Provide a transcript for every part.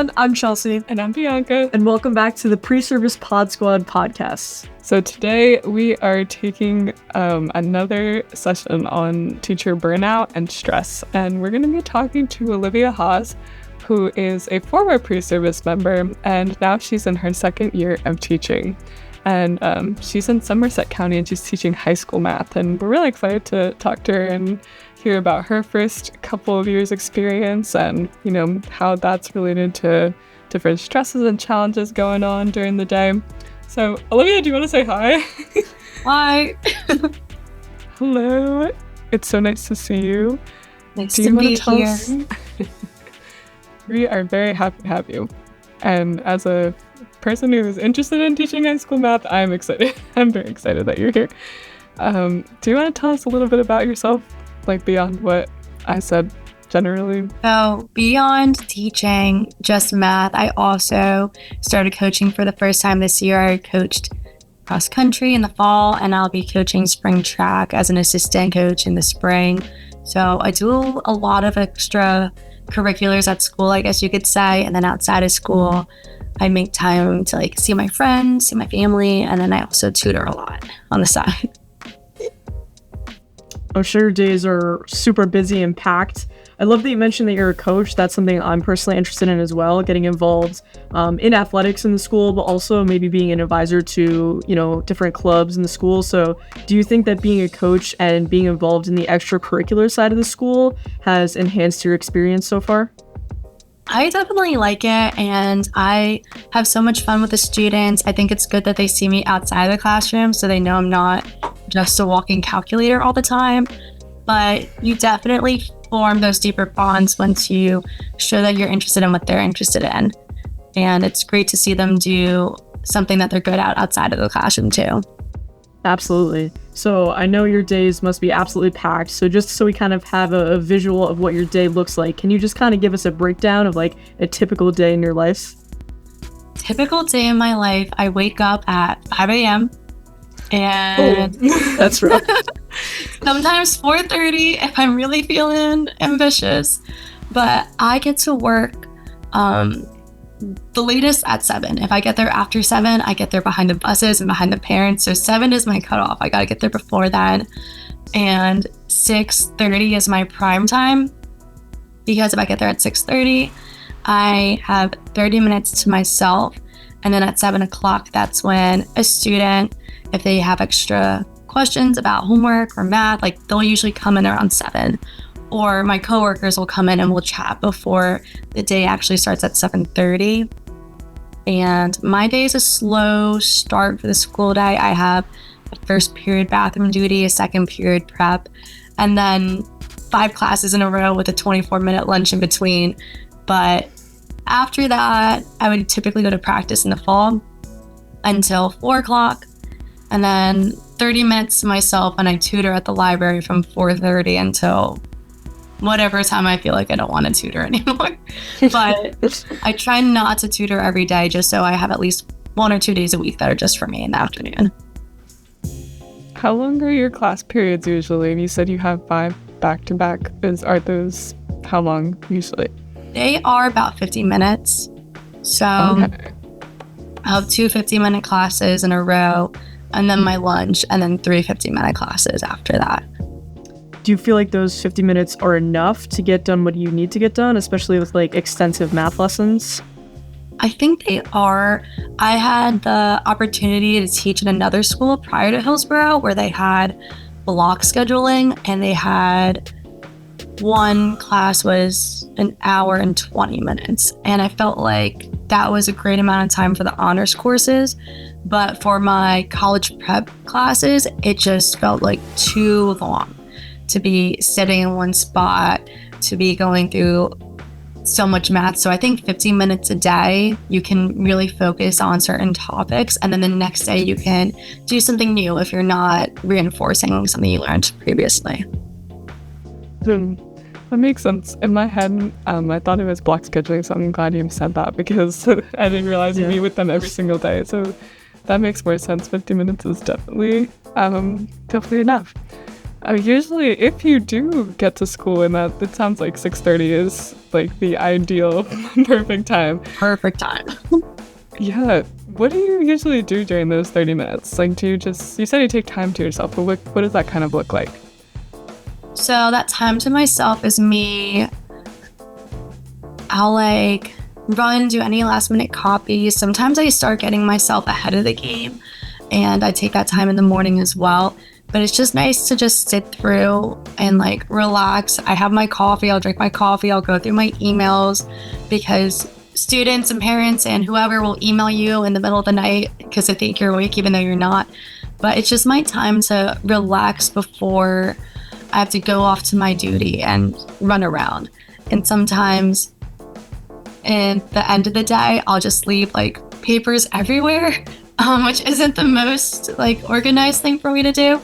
everyone, I'm Chelsea. And I'm Bianca. And welcome back to the Preservice PODSQUAD podcast. So today we are taking another session on teacher burnout and stress. And we're going to be talking to Olivia Haas, who is a former pre-service member, and now she's in her second year of teaching. And she's in Somerset County and she's teaching high school math. And we're really excited to talk to her and hear about her first couple of years experience and, you know, how that's related to different stresses and challenges going on during the day. So, Olivia, do you want to say hi? Hi. Hello. It's so nice to see you. Nice to be here. We are very happy to have you. And as a person who is interested in teaching high school math, I'm excited. I'm very excited that you're here. Do you want to tell us a little bit about yourself, like beyond what I said generally? So beyond teaching just math, I also started coaching for the first time this year. I coached cross country in the fall, and I'll be coaching spring track as an assistant coach in the spring. So I do a lot of extra curriculars at school, I guess you could say, and then outside of school I make time to like see my friends, see my family, and then I also tutor a lot on the side. I'm sure your days are super busy and packed. I love that you mentioned that you're a coach. That's something I'm personally interested in as well, getting involved in athletics in the school, but also maybe being an advisor to, you know, different clubs in the school. So do you think that being a coach and being involved in the extracurricular side of the school has enhanced your experience so far? I definitely like it, and I have so much fun with the students. I think it's good that they see me outside of the classroom so they know I'm not just a walking calculator all the time. But you definitely form those deeper bonds once you show that you're interested in what they're interested in. And it's great to see them do something that they're good at outside of the classroom too. Absolutely. So I know your days must be absolutely packed. So just so we kind of have a visual of what your day looks like, can you just kind of give us a breakdown of like a typical day in your life? Typical day in my life, I wake up at 5 a.m. and that's rough. Sometimes 4:30 if I'm really feeling ambitious. But I get to work the latest at 7. If I get there after 7, I get there behind the buses and behind the parents. So 7 is my cutoff. I gotta get there before then. And 6:30 is my prime time, because if I get there at 6:30, I have 30 minutes to myself. And then at 7 o'clock, that's when a student, if they have extra questions about homework or math, like they'll usually come in around 7. Or my coworkers will come in and we'll chat before the day actually starts at 7:30. And my day is a slow start for the school day. I have a first period bathroom duty, a second period prep, and then 5 classes in a row with a 24-minute lunch in between. But after that, I would typically go to practice in the fall until 4 o'clock, and then 30 minutes to myself, and I tutor at the library from 4:30 until whatever time I feel like I don't want to tutor anymore. But I try not to tutor every day, just so I have at least 1 or 2 days a week that are just for me in the afternoon. How long are your class periods usually? You said you have 5 back-to-back. Are those how long usually? They are about 50 minutes. So okay. I have 2 50-minute classes in a row, and then my lunch, and then 3 50-minute classes after that. Do you feel like those 50 minutes are enough to get done what you need to get done, especially with like extensive math lessons? I think they are. I had the opportunity to teach in another school prior to Hillsborough where they had block scheduling, and they had one class was an hour and 20 minutes. And I felt like that was a great amount of time for the honors courses. But for my college prep classes, it just felt like too long to be sitting in one spot, to be going through so much math. So I think 15 minutes a day, you can really focus on certain topics. And then the next day you can do something new if you're not reinforcing something you learned previously. That makes sense. In my head, I thought it was block scheduling, so I'm glad you said that, because I didn't realize you meet with them every single day. So that makes more sense. 50 minutes is definitely enough. Usually, if you do get to school in that, it sounds like 6:30 is like the ideal perfect time. Perfect time. Yeah. What do you usually do during those 30 minutes? Like, do you said you take time to yourself, but what does that kind of look like? So that time to myself is me. I'll like run, do any last minute copies. Sometimes I start getting myself ahead of the game, and I take that time in the morning as well. But it's just nice to just sit through and like relax. I have my coffee, I'll drink my coffee, I'll go through my emails, because students and parents and whoever will email you in the middle of the night because they think you're awake even though you're not. But it's just my time to relax before I have to go off to my duty and run around. And sometimes at the end of the day, I'll just leave like papers everywhere, which isn't the most like organized thing for me to do.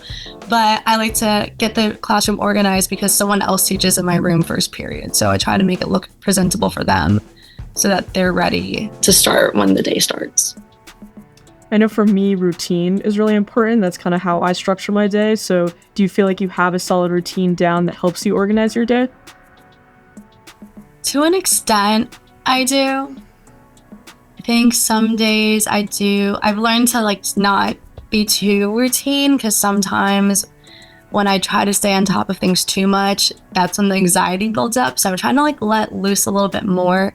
But I like to get the classroom organized because someone else teaches in my room first period. So I try to make it look presentable for them so that they're ready to start when the day starts. I know for me, routine is really important. That's kind of how I structure my day. So do you feel like you have a solid routine down that helps you organize your day? To an extent, I do. I think some days I do. I've learned to like not be too routine, because sometimes when I try to stay on top of things too much, that's when the anxiety builds up. So I'm trying to like let loose a little bit more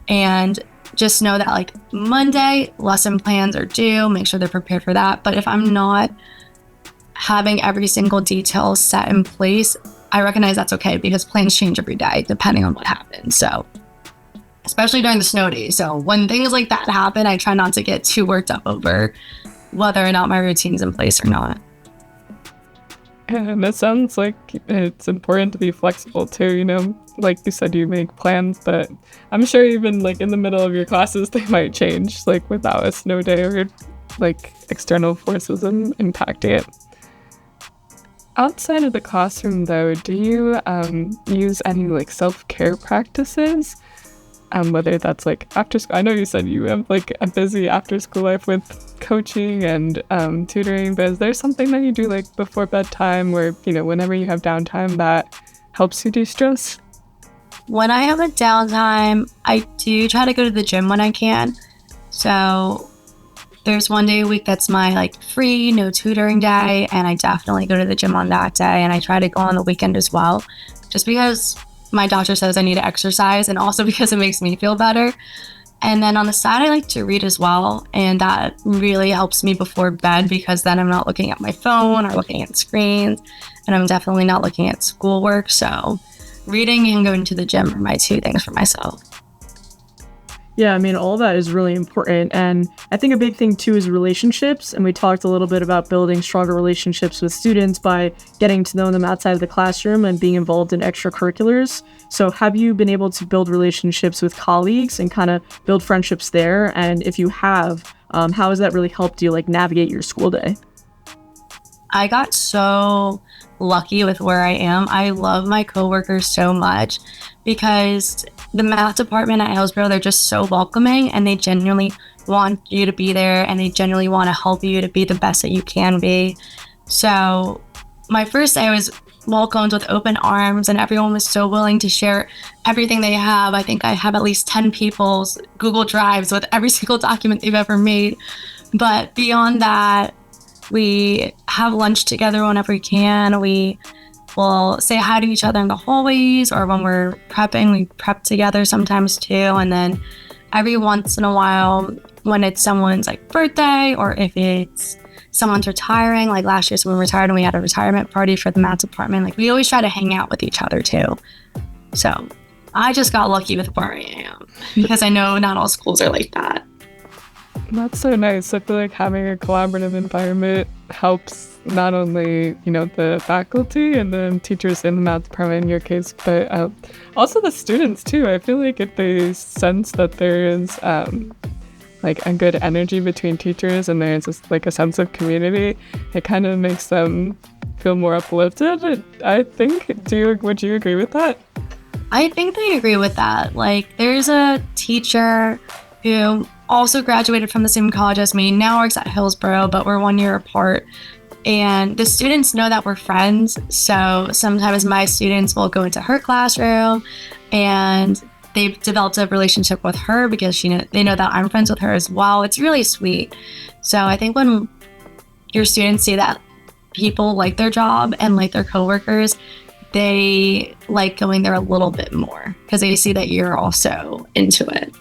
and just know that like Monday, lesson plans are due, make sure they're prepared for that. But if I'm not having every single detail set in place, I recognize that's okay, because plans change every day depending on what happens. So especially during the snow days. So when things like that happen, I try not to get too worked up over whether or not my routine's in place or not. And it sounds like it's important to be flexible too, you know? Like you said, you make plans, but I'm sure even like in the middle of your classes, they might change, like without a snow day or like external forces impacting it. Outside of the classroom though, do you use any like self-care practices? Whether that's like after school. I know you said you have like a busy after school life with coaching and tutoring, but is there something that you do like before bedtime where, you know, whenever you have downtime that helps you de-stress? When I have a downtime, I do try to go to the gym when I can. So there's one day a week that's my like free, no tutoring day, and I definitely go to the gym on that day, and I try to go on the weekend as well, just because my doctor says I need to exercise, and also because it makes me feel better. And then on the side, I like to read as well, and that really helps me before bed, because then I'm not looking at my phone or looking at screens, and I'm definitely not looking at schoolwork. So reading and going to the gym are my two things for myself. Yeah, I mean, all that is really important. And I think a big thing too is relationships. And we talked a little bit about building stronger relationships with students by getting to know them outside of the classroom and being involved in extracurriculars. So have you been able to build relationships with colleagues and kind of build friendships there? And if you have, how has that really helped you like navigate your school day? I got so lucky with where I am. I love my coworkers so much, because the math department at Hillsborough, they're just so welcoming, and they genuinely want you to be there, and they genuinely want to help you to be the best that you can be. So my first day was welcomed with open arms, and everyone was so willing to share everything they have. I think I have at least 10 people's Google Drives with every single document they've ever made. But beyond that, we have lunch together whenever we can. We will say hi to each other in the hallways, or when we're prepping, we prep together sometimes too. And then every once in a while, when it's someone's like birthday, or if it's someone's retiring, like last year someone retired and we had a retirement party for the math department, like we always try to hang out with each other too. So I just got lucky with where I am, because I know not all schools are like that. That's so nice. I feel like having a collaborative environment helps not only, you know, the faculty and the teachers in the math department in your case, but also the students too. I feel like if they sense that there is like a good energy between teachers and there's just like a sense of community, it kind of makes them feel more uplifted, I think. Would you agree with that? I think they agree with that. Like, there's a teacher who also graduated from the same college as me, now works at Hillsborough, but we're 1 year apart. And the students know that we're friends. So sometimes my students will go into her classroom and they've developed a relationship with her because they know that I'm friends with her as well. It's really sweet. So I think when your students see that people like their job and like their coworkers, they like going there a little bit more because they see that you're also into it.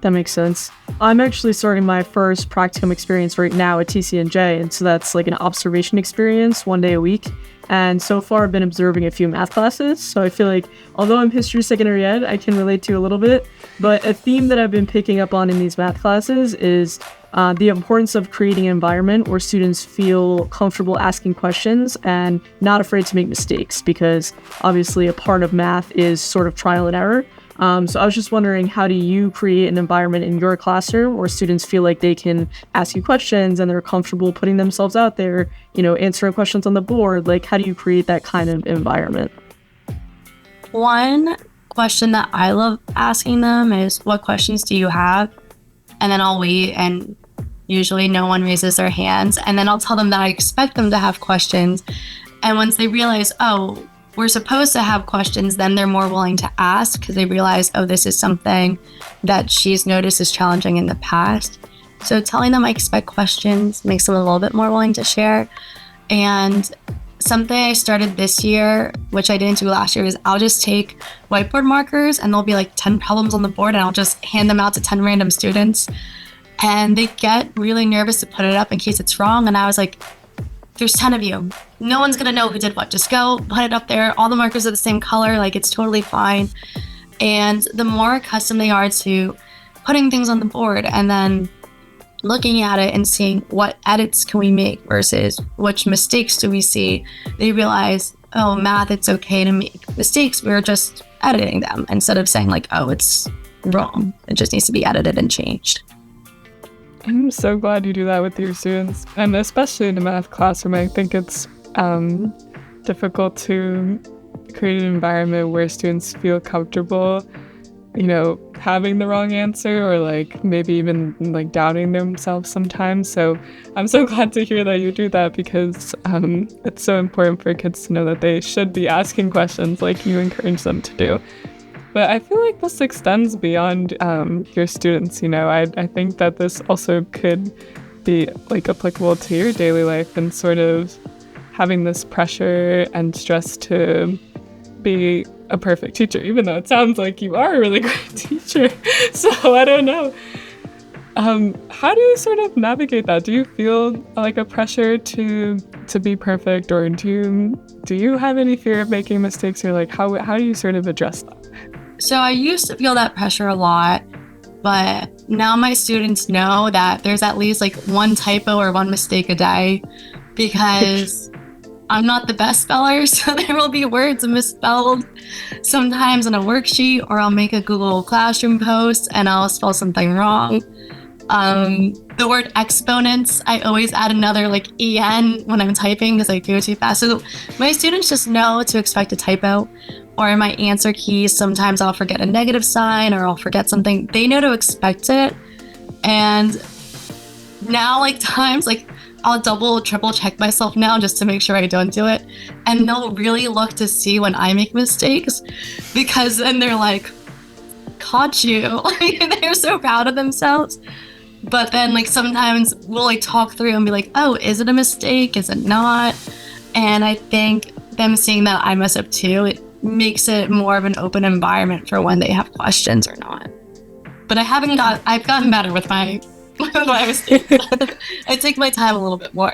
That makes sense. I'm actually starting my first practicum experience right now at TCNJ, and so that's like an observation experience 1 day a week. And so far I've been observing a few math classes, so I feel like although I'm history secondary ed, I can relate to a little bit. But a theme that I've been picking up on in these math classes is the importance of creating an environment where students feel comfortable asking questions and not afraid to make mistakes, because obviously a part of math is sort of trial and error. So I was just wondering, how do you create an environment in your classroom where students feel like they can ask you questions and they're comfortable putting themselves out there, answering questions on the board? Like, how do you create that kind of environment? One question that I love asking them is, what questions do you have? And then I'll wait, and usually no one raises their hands. And then I'll tell them that I expect them to have questions. And once they realize, oh, we're supposed to have questions, then they're more willing to ask because they realize, oh, this is something that she's noticed is challenging in the past. So telling them I expect questions makes them a little bit more willing to share. And something I started this year, which I didn't do last year, is I'll just take whiteboard markers and there'll be like 10 problems on the board and I'll just hand them out to 10 random students. And they get really nervous to put it up in case it's wrong. And I was like, there's 10 of you. No one's gonna know who did what. Just go, put it up there. All the markers are the same color. Like, it's totally fine. And the more accustomed they are to putting things on the board and then looking at it and seeing what edits can we make versus which mistakes do we see, they realize, oh, math, it's okay to make mistakes. We're just editing them instead of saying like, oh, it's wrong. It just needs to be edited and changed. I'm so glad you do that with your students, and especially in a math classroom. I think it's difficult to create an environment where students feel comfortable, having the wrong answer or like maybe even like doubting themselves sometimes. So I'm so glad to hear that you do that, because it's so important for kids to know that they should be asking questions like you encourage them to do. But I feel like this extends beyond your students. I think that this also could be like applicable to your daily life and sort of having this pressure and stress to be a perfect teacher, even though it sounds like you are a really great teacher. So I don't know. How do you sort of navigate that? Do you feel like a pressure to be perfect, or do you have any fear of making mistakes, or like how do you sort of address that? So I used to feel that pressure a lot, but now my students know that there's at least like one typo or one mistake a day, because I'm not the best speller, so there will be words misspelled sometimes in a worksheet, or I'll make a Google Classroom post and I'll spell something wrong. The word exponents, I always add another like en when I'm typing because I go too fast. So my students just know to expect a typo. Or in my answer keys, sometimes I'll forget a negative sign or I'll forget something. They know to expect it. And now like times like I'll double, triple check myself now just to make sure I don't do it. And they'll really look to see when I make mistakes, because then they're like, caught you. They're so proud of themselves. But then like sometimes we'll like talk through and be like, oh, is it a mistake? Is it not? And I think them seeing that I mess up too, it makes it more of an open environment for when they have questions or not. But I've gotten better with my mistakes. I take my time a little bit more.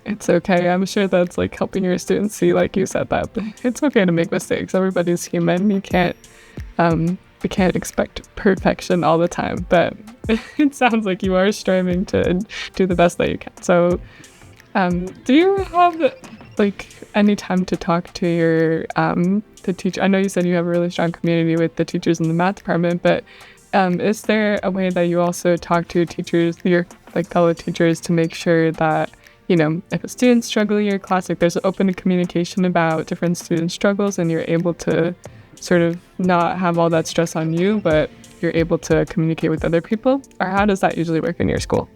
It's okay. I'm sure that's like helping your students see, like you said, that it's okay to make mistakes. Everybody's human. We can't expect perfection all the time, but it sounds like you are striving to do the best that you can. So do you have like any time to talk to your the teacher? I know you said you have a really strong community with the teachers in the math department, but is there a way that you also talk to teachers, your like fellow teachers, to make sure that, if a student's struggling in your class, like there's open communication about different student struggles and you're able to sort of not have all that stress on you, but you're able to communicate with other people? Or how does that usually work in your school?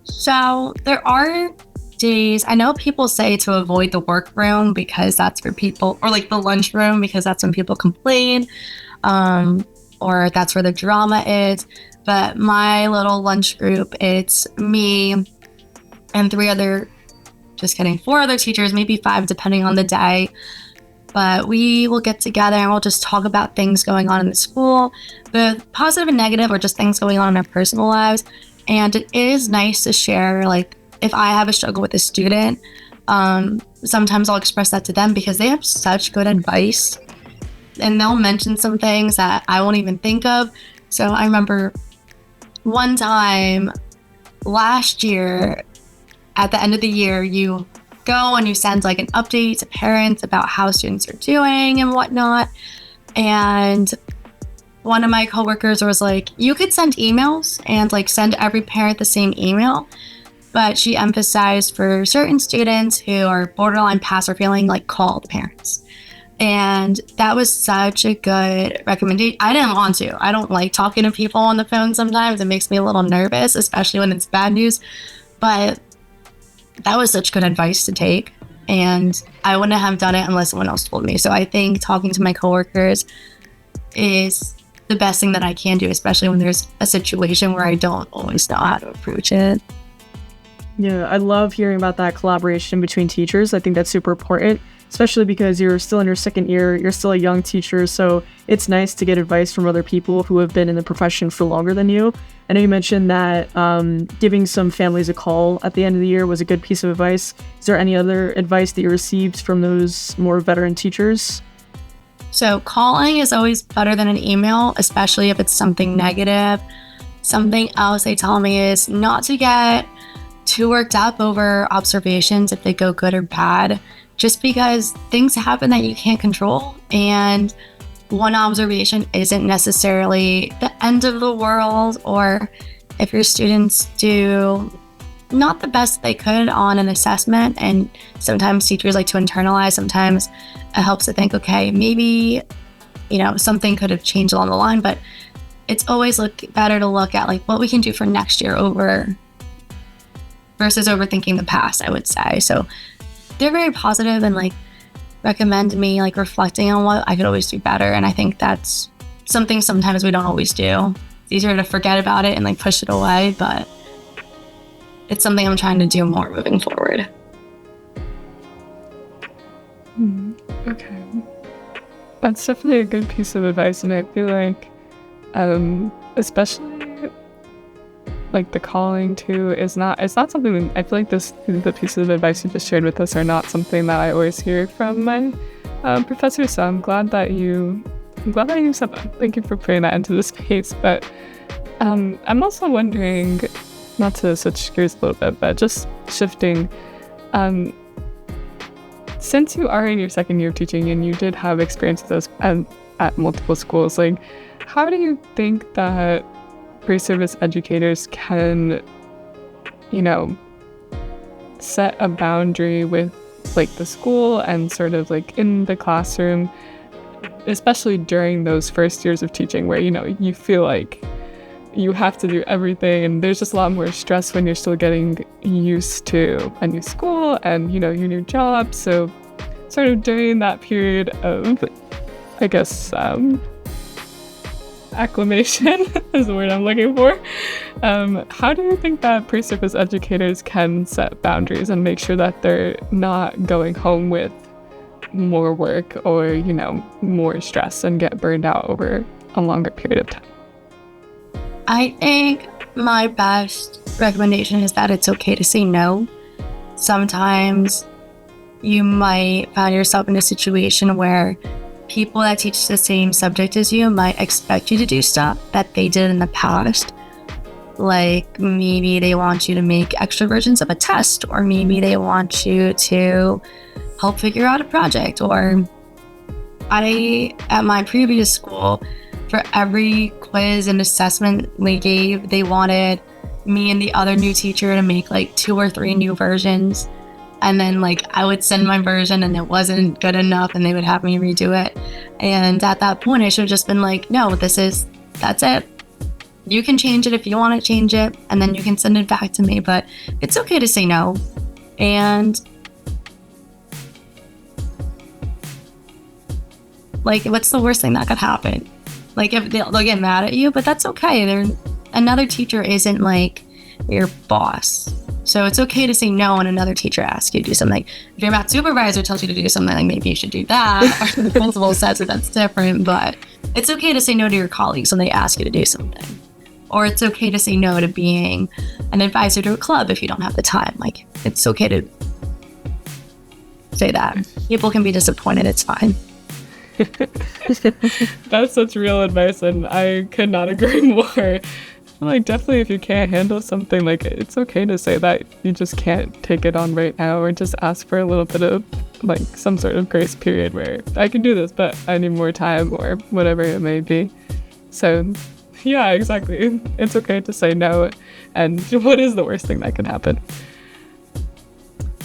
So there are days, I know people say to avoid the workroom because that's where people, or like the lunchroom because that's when people complain, or that's where the drama is. But my little lunch group, it's me and four other teachers, maybe 5 depending on the day. But we will get together and we'll just talk about things going on in the school, both positive and negative, or just things going on in our personal lives. And it is nice to share, like, if I have a struggle with a student, sometimes I'll express that to them because they have such good advice and they'll mention some things that I won't even think of. So I remember one time last year, at the end of the year, you go and you send like an update to parents about how students are doing and whatnot. And one of my coworkers was like, you could send emails and like send every parent the same email. But she emphasized for certain students who are borderline pass or failing, like call the parents. And that was such a good recommendation. I didn't want to. I don't like talking to people on the phone sometimes. It makes me a little nervous, especially when it's bad news. But that was such good advice to take. And I wouldn't have done it unless someone else told me. So I think talking to my coworkers is the best thing that I can do, especially when there's a situation where I don't always know how to approach it. Yeah, I love hearing about that collaboration between teachers. I think that's super important, especially because you're still in your second year, you're still a young teacher, so it's nice to get advice from other people who have been in the profession for longer than you. I know you mentioned that giving some families a call at the end of the year was a good piece of advice. Is there any other advice that you received from those more veteran teachers? So calling is always better than an email, especially if it's something negative. Something else they tell me is not to get too worked up over observations if they go good or bad, just because things happen that you can't control, and one observation isn't necessarily the end of the world. Or if your students do not the best they could on an assessment, and sometimes teachers like to internalize, sometimes it helps to think, okay, maybe, something could have changed along the line, but it's always better to look at like what we can do for next year versus overthinking the past, I would say. So they're very positive and like recommend me like reflecting on what I could always do better. And I think that's something sometimes we don't always do. It's easier to forget about it and like push it away, but it's something I'm trying to do more moving forward. Okay. That's definitely a good piece of advice. And I feel like, especially like the calling too it's not something that I feel like the pieces of advice you just shared with us are not something that I always hear from my professors. So I'm glad that you said that. Thank you for putting that into the space. But I'm also wondering, not to switch gears a little bit, but just shifting, since you are in your second year of teaching and you did have experience with those at multiple schools, like how do you think that pre-service educators can, set a boundary with like the school and sort of like in the classroom, especially during those first years of teaching where, you feel like you have to do everything and there's just a lot more stress when you're still getting used to a new school and, your new job. So sort of during that period of, I guess, acclimation is the word I'm looking for. How do you think that pre-service educators can set boundaries and make sure that they're not going home with more work or, more stress and get burned out over a longer period of time? I think my best recommendation is that it's okay to say no. Sometimes you might find yourself in a situation where people that teach the same subject as you might expect you to do stuff that they did in the past. Like maybe they want you to make extra versions of a test, or maybe they want you to help figure out a project. Or at my previous school, for every quiz and assessment we gave, they wanted me and the other new teacher to make like 2 or 3 new versions. And then like I would send my version and it wasn't good enough and they would have me redo it. And at that point I should have just been like, no, that's it. You can change it if you want to change it, and then you can send it back to me, but it's okay to say no. And like, what's the worst thing that could happen? Like, if they'll get mad at you, but that's okay. Another teacher isn't like your boss. So it's okay to say no when another teacher asks you to do something. If your math supervisor tells you to do something, like maybe you should do that, or the principal says that that's different, but it's okay to say no to your colleagues when they ask you to do something. Or it's okay to say no to being an advisor to a club if you don't have the time. Like, it's okay to say that. People can be disappointed, it's fine. That's such real advice, and I could not agree more. Like, definitely if you can't handle something, like, it's okay to say that you just can't take it on right now, or just ask for a little bit of, like, some sort of grace period where I can do this, but I need more time, or whatever it may be. So, yeah, exactly. It's okay to say no, and what is the worst thing that can happen?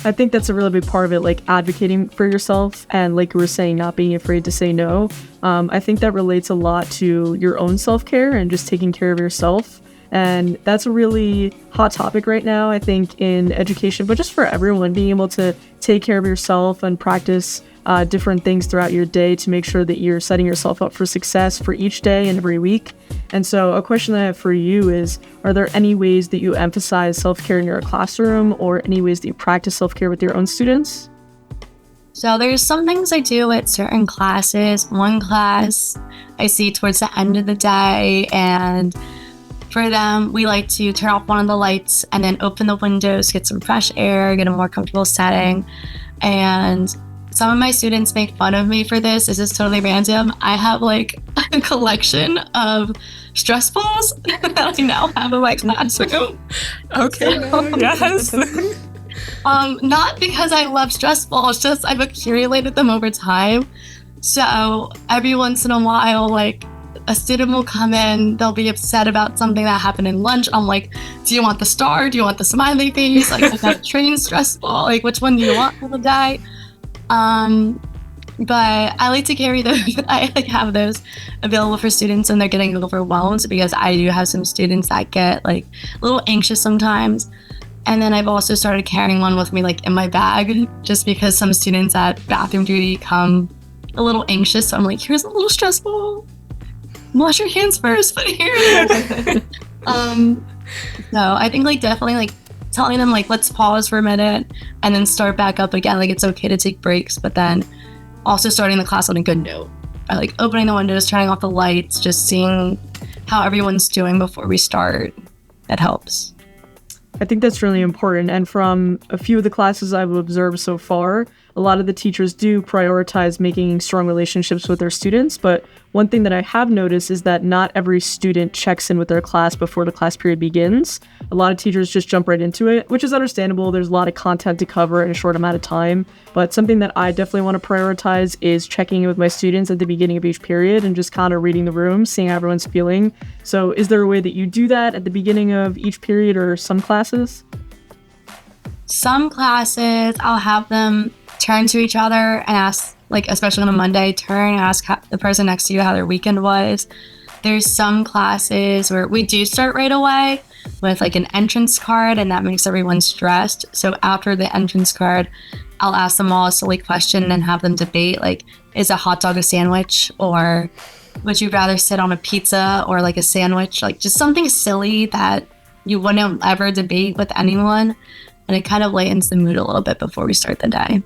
I think that's a really big part of it, like advocating for yourself and, like you were saying, not being afraid to say no. I think that relates a lot to your own self-care and just taking care of yourself. And that's a really hot topic right now, I think, in education, but just for everyone, being able to take care of yourself and practice different things throughout your day to make sure that you're setting yourself up for success for each day and every week. And so a question that I have for you is, are there any ways that you emphasize self-care in your classroom, or any ways that you practice self-care with your own students? So there's some things I do at certain classes. One class I see towards the end of the day, and for them, we like to turn off one of the lights and then open the windows, get some fresh air, get a more comfortable setting. And some of my students make fun of me for this. This is totally random. I have like a collection of stress balls that I now have in my classroom. Okay, So, yes. not because I love stress balls, just I've accumulated them over time. So every once in a while, like, a student will come in, they'll be upset about something that happened in lunch. I'm like, do you want the star? Do you want the smiley face? Like, I got a train stress ball. Like, which one do you want for the day? But I like to carry those. I like have those available for students when they're getting overwhelmed, because I do have some students that get like a little anxious sometimes. And then I've also started carrying one with me, like, in my bag, just because some students at bathroom duty come a little anxious. So I'm like, here's a little stress ball. Wash your hands first, but here. So I think, like, definitely, like, telling them, like, let's pause for a minute and then start back up again. Like, it's okay to take breaks, but then also starting the class on a good note by, like, opening the windows, turning off the lights, just seeing how everyone's doing before we start. That helps. I think that's really important. And from a few of the classes I've observed so far, a lot of the teachers do prioritize making strong relationships with their students. But one thing that I have noticed is that not every student checks in with their class before the class period begins. A lot of teachers just jump right into it, which is understandable. There's a lot of content to cover in a short amount of time. But something that I definitely want to prioritize is checking in with my students at the beginning of each period and just kind of reading the room, seeing how everyone's feeling. So is there a way that you do that at the beginning of each period, or some classes? Some classes, I'll have them turn to each other and ask, like, especially on a Monday, turn and ask the person next to you how their weekend was. There's some classes where we do start right away with, like, an entrance card, and that makes everyone stressed. So after the entrance card, I'll ask them all a silly question and have them debate, like, is a hot dog a sandwich? Or would you rather sit on a pizza or, like, a sandwich? Like, just something silly that you wouldn't ever debate with anyone. And it kind of lightens the mood a little bit before we start the day.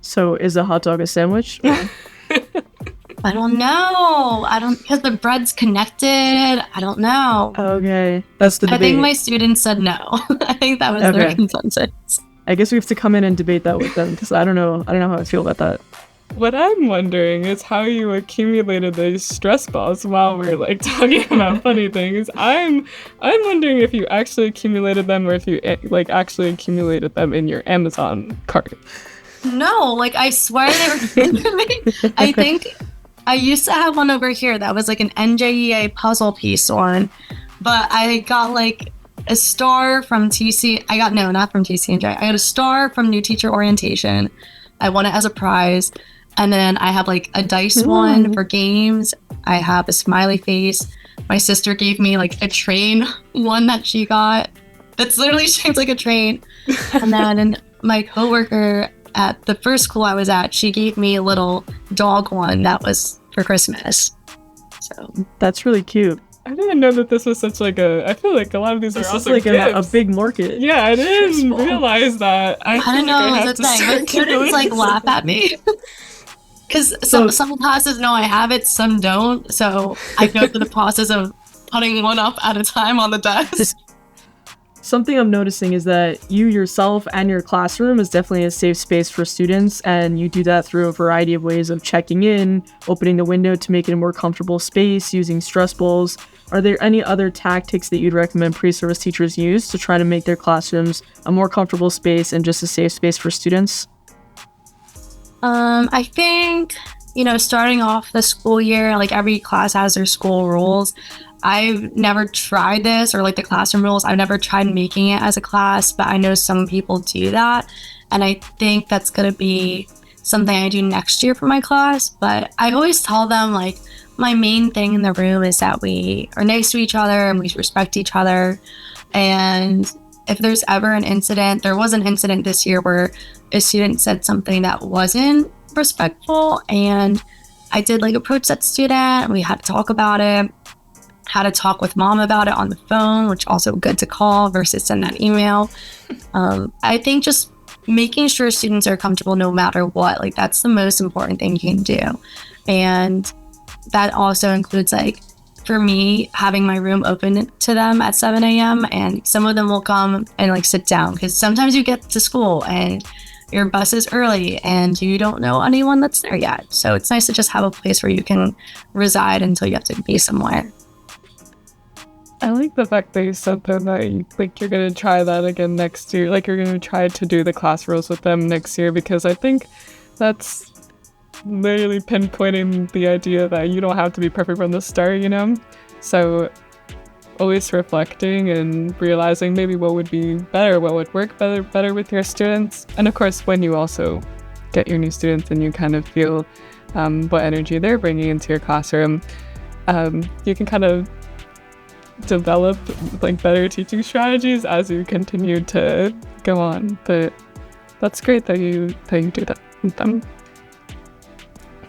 So is a hot dog a sandwich? I don't know. Because the bread's connected. I don't know. Okay, that's the debate. I think my students said no. I think that was their consensus. I guess we have to come in and debate that with them, because I don't know how I feel about that. What I'm wondering is how you accumulated those stress balls while we're, like, talking about funny things. I'm wondering if you actually accumulated them, or if you, like, actually accumulated them in your Amazon cart. No, like, I swear they were given to me. I think I used to have one over here that was like an NJEA puzzle piece one, but I got, like, a star from not from TCNJ. I got a star from New Teacher Orientation. I won it as a prize. And then I have, like, a dice one for games. I have a smiley face. My sister gave me like a train, one that she got that's literally shaped like a train. And then my coworker at the first school I was at, she gave me a little dog one that was for Christmas. So That's really cute. I didn't know that this was such like I feel like a lot of these This are is also like a gifts. big market. Yeah, I didn't Stressball. realize that. I I don't know, it's a thing. My students like laugh at me. Because some classes know I have it, some don't. So I go through the process of putting one up at a time on the desk. Something I'm noticing is that you yourself and your classroom is definitely a safe space for students, and you do that through a variety of ways of checking in, opening the window to make it a more comfortable space, using stress balls. Are there any other tactics that you'd recommend pre-service teachers use to try to make their classrooms a more comfortable space and just a safe space for students? I think, starting off the school year, like every class has their school rules. I've never tried this, or like the classroom rules. I've never tried making it as a class, but I know some people do that. And I think that's going to be something I do next year for my class. But I always tell them, like, my main thing in the room is that we are nice to each other and we respect each other. And if there's ever an incident, there was an incident this year where a student said something that wasn't respectful, and I did like approach that student and we had to talk about it, had to talk with mom about it on the phone, which also good to call versus send that email. I think just making sure students are comfortable no matter what, like that's the most important thing you can do. And that also includes, like, for me, having my room open to them at 7 a.m. and some of them will come and like sit down, because sometimes you get to school and your bus is early and you don't know anyone that's there yet. So it's nice to just have a place where you can reside until you have to be somewhere. I like the fact that you said that you're going to try that again next year. Like, you're going to try to do the class rules with them next year, because I think that's literally pinpointing the idea that you don't have to be perfect from the start, So always reflecting and realizing maybe what would be better, what would work better with your students. And of course, when you also get your new students and you kind of feel what energy they're bringing into your classroom, you can kind of develop like better teaching strategies as you continue to go on. But that's great that you do that with them.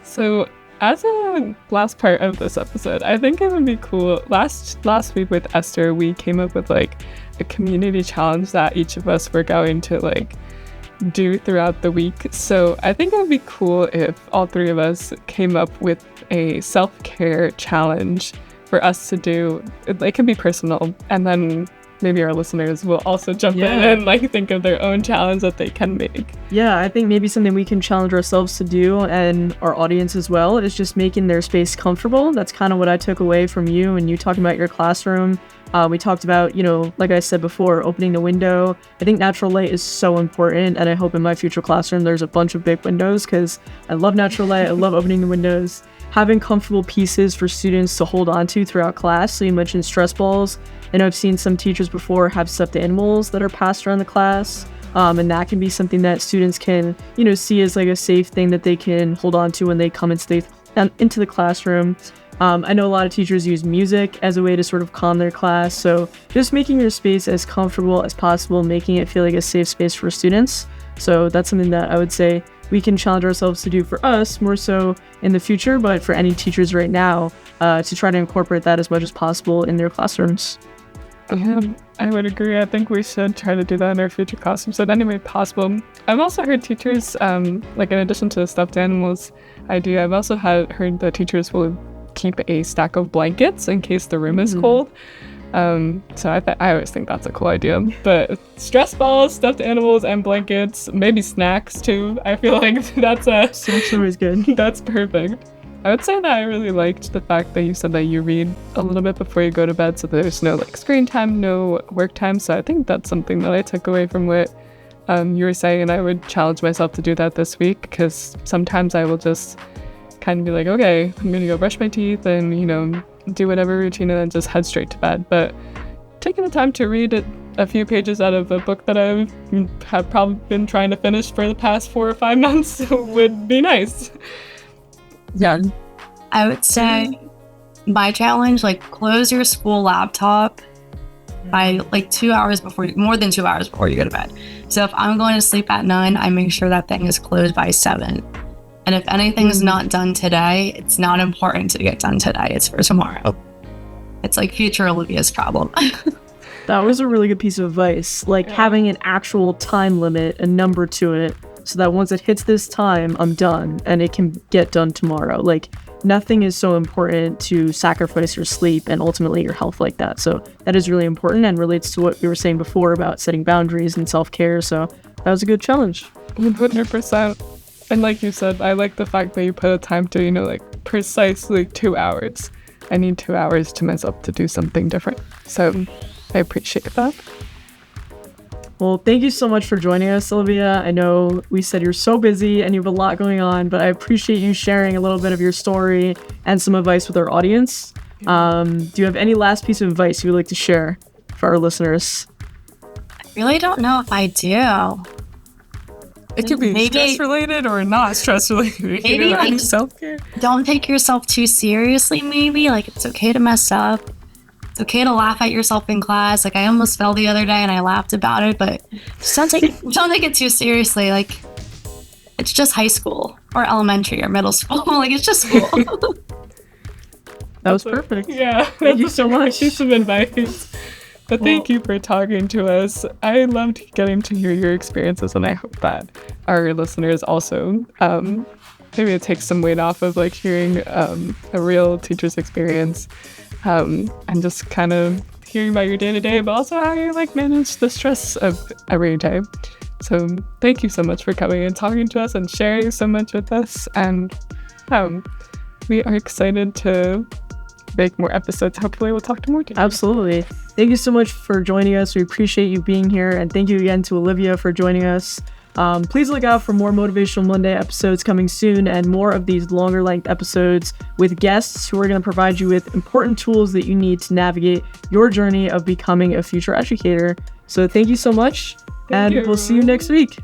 So as a last part of this episode, I think it would be cool. Last week with Esther, we came up with like a community challenge that each of us were going to like do throughout the week. So I think it would be cool if all three of us came up with a self-care challenge for us to do. It can be personal, and then maybe our listeners will also jump in and like think of their own challenge that they can make. Yeah, I think maybe something we can challenge ourselves to do, and our audience as well, is just making their space comfortable. That's kind of what I took away from you and you talking about your classroom. We talked about, like I said before, opening the window. I think natural light is so important, and I hope in my future classroom there's a bunch of big windows, because I love natural light. I love opening the windows. Having comfortable pieces for students to hold on to throughout class. So you mentioned stress balls. I know I've seen some teachers before have stuffed animals that are passed around the class. And that can be something that students can, see as like a safe thing that they can hold on to when they come into the classroom. I know a lot of teachers use music as a way to sort of calm their class. So just making your space as comfortable as possible, making it feel like a safe space for students. So that's something that I would say we can challenge ourselves to do for us more so in the future, but for any teachers right now, to try to incorporate that as much as possible in their classrooms. I would agree. I think we should try to do that in our future classrooms in any way possible. I've also heard teachers, like in addition to the stuffed animals idea, I've also heard that teachers will keep a stack of blankets in case the room is cold. So I always think that's a cool idea. But stress balls, stuffed animals, and blankets, maybe snacks too. I feel like that's always good. That's perfect. I would say that I really liked the fact that you said that you read a little bit before you go to bed, so there's no like screen time, no work time. So I think that's something that I took away from what you were saying, and I would challenge myself to do that this week, because sometimes I will just kind of be like, okay, I'm gonna go brush my teeth and do whatever routine and then just head straight to bed. But taking the time to read a few pages out of a book that I have probably been trying to finish for the past 4 or 5 months would be nice. Yeah. I would say my challenge, like close your school laptop by like 2 hours before, more than 2 hours before you go to bed. So if I'm going to sleep at 9, I make sure that thing is closed by 7. And if anything's not done today, it's not important to get done today. It's for tomorrow. It's like future Olivia's problem. That was a really good piece of advice. Like having an actual time limit, a number to it, so that once it hits this time, I'm done and it can get done tomorrow. Like nothing is so important to sacrifice your sleep and ultimately your health like that. So that is really important and relates to what we were saying before about setting boundaries and self-care. So that was a good challenge. 100%. And like you said, I like the fact that you put a time to, like precisely 2 hours. I need 2 hours to myself to do something different. So I appreciate that. Well, thank you so much for joining us, Olivia. I know we said you're so busy and you have a lot going on, but I appreciate you sharing a little bit of your story and some advice with our audience. Do you have any last piece of advice you would like to share for our listeners? I really don't know if I do. It could be stress related or not stress related. Maybe like self-care. Don't take yourself too seriously. Maybe like it's okay to mess up. It's okay to laugh at yourself in class. Like I almost fell the other day and I laughed about it, but just don't take it too seriously. Like it's just high school or elementary or middle school. Like it's just school. That was perfect. Yeah. Thank you so much. Piece of advice. But thank you for talking to us. I loved getting to hear your experiences, and I hope that our listeners also maybe it takes some weight off of like hearing a real teacher's experience. And just kind of hearing about your day-to-day, but also how you like manage the stress of every day. So thank you so much for coming and talking to us and sharing so much with us. And we are excited to make more episodes. Hopefully we'll talk to more teachers. Absolutely. Thank you so much for joining us. We appreciate you being here. And thank you again to Olivia for joining us. Please look out for more Motivational Monday episodes coming soon and more of these longer length episodes with guests who are going to provide you with important tools that you need to navigate your journey of becoming a future educator. So thank you so much, and we'll see you next week.